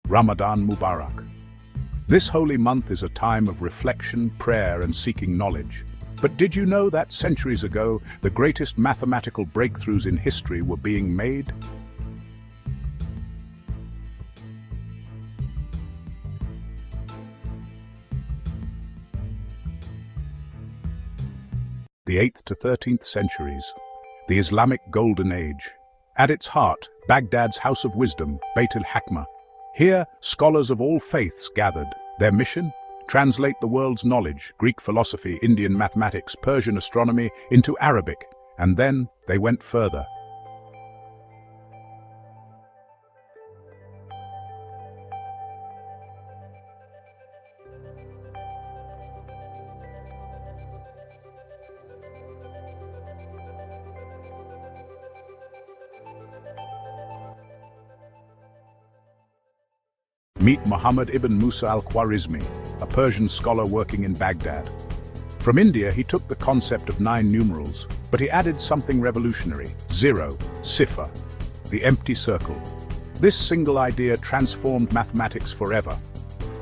Ramadan Mubarak. This holy month is a time of reflection, prayer, and seeking knowledge. But did you know that centuries ago, the greatest mathematical breakthroughs in history were being made? The 8th to 13th centuries, the Islamic Golden Age. At its heart, Baghdad's House of Wisdom, al-Hakmah. Here, scholars of all faiths gathered. Their mission? Translate the world's knowledge, Greek philosophy, Indian mathematics, Persian astronomy, into Arabic. And then they went further. Meet Muhammad ibn Musa al-Khwarizmi, a Persian scholar working in Baghdad. From India, he took the concept of 9 numerals, but he added something revolutionary: 0, Sifr, the empty circle. This single idea transformed mathematics forever.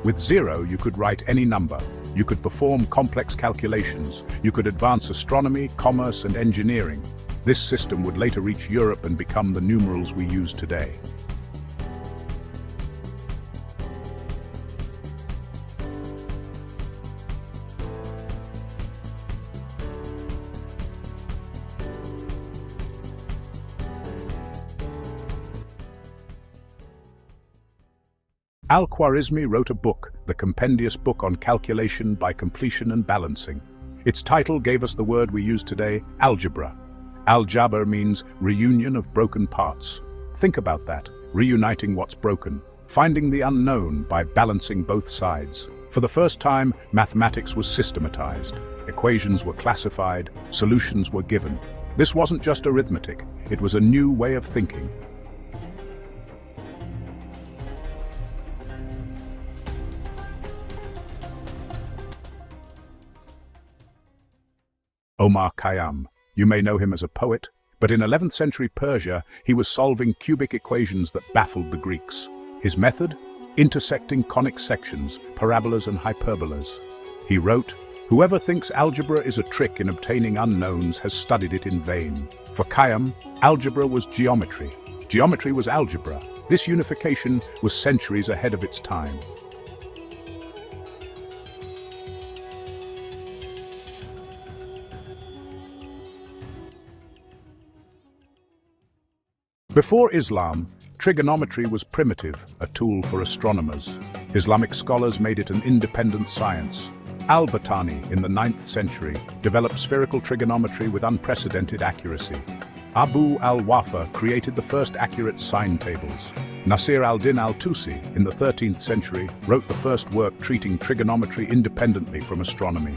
With 0, you could write any number. You could perform complex calculations. You could advance astronomy, commerce, and engineering. This system would later reach Europe and become the numerals we use today. Al-Khwarizmi wrote a book, the compendious book on calculation by completion and balancing. Its title gave us the word we use today, algebra. Al-Jabr means reunion of broken parts. Think about that, reuniting what's broken, finding the unknown by balancing both sides. For the first time, mathematics was systematized. Equations were classified, solutions were given. This wasn't just arithmetic, it was a new way of thinking. Omar Al-Khayyam. You may know him as a poet, but in 11th century Persia, he was solving cubic equations that baffled the Greeks. His method? Intersecting conic sections, parabolas and hyperbolas. He wrote, "Whoever thinks algebra is a trick in obtaining unknowns has studied it in vain." For Khayyam, algebra was geometry. Geometry was algebra. This unification was centuries ahead of its time. Before Islam, trigonometry was primitive, a tool for astronomers. Islamic scholars made it an independent science. Al-Battani, in the 9th century, developed spherical trigonometry with unprecedented accuracy. Abu al-Wafa created the first accurate sine tables. Nasir al-Din al-Tusi, in the 13th century, wrote the first work treating trigonometry independently from astronomy.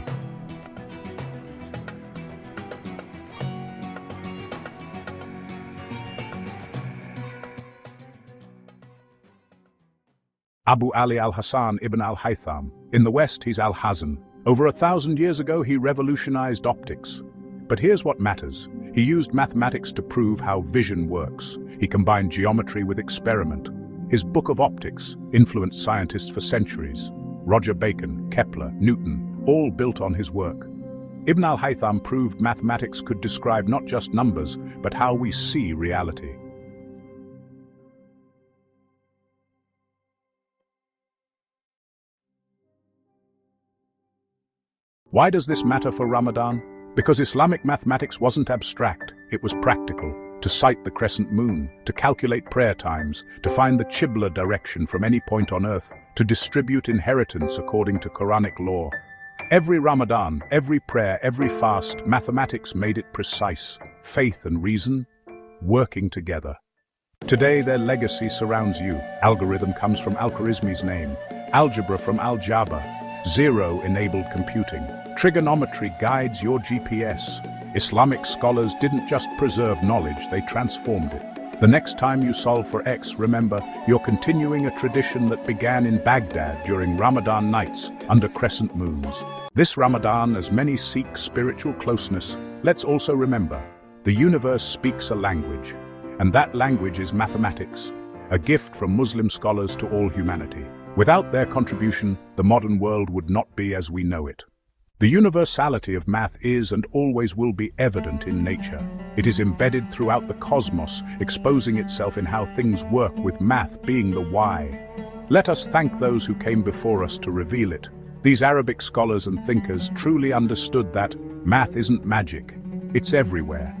Abu Ali al-Hasan ibn al-Haytham. In the West, he's al-Hazan. Over 1,000 years ago, he revolutionized optics. But here's what matters. He used mathematics to prove how vision works. He combined geometry with experiment. His Book of Optics influenced scientists for centuries. Roger Bacon, Kepler, Newton, all built on his work. Ibn al-Haytham proved mathematics could describe not just numbers, but how we see reality. Why does this matter for Ramadan? Because Islamic mathematics wasn't abstract, it was practical. To sight the crescent moon, to calculate prayer times, to find the Qibla direction from any point on earth, to distribute inheritance according to Quranic law. Every Ramadan, every prayer, every fast, mathematics made it precise. Faith and reason, working together. Today their legacy surrounds you. Algorithm comes from Al-Khwarizmi's name. Algebra from Al-Jabr. 0 enabled computing. Trigonometry guides your GPS. Islamic scholars didn't just preserve knowledge, they transformed it. The next time you solve for X, remember, you're continuing a tradition that began in Baghdad during Ramadan nights under crescent moons. This Ramadan, as many seek spiritual closeness, let's also remember, the universe speaks a language, and that language is mathematics. a gift from Muslim scholars to all humanity. Without their contribution, the modern world would not be as we know it. The universality of math is and always will be evident in nature. It is embedded throughout the cosmos, exposing itself in how things work, with math being the why. Let us thank those who came before us to reveal it. These Arabic scholars and thinkers truly understood that math isn't magic. It's everywhere.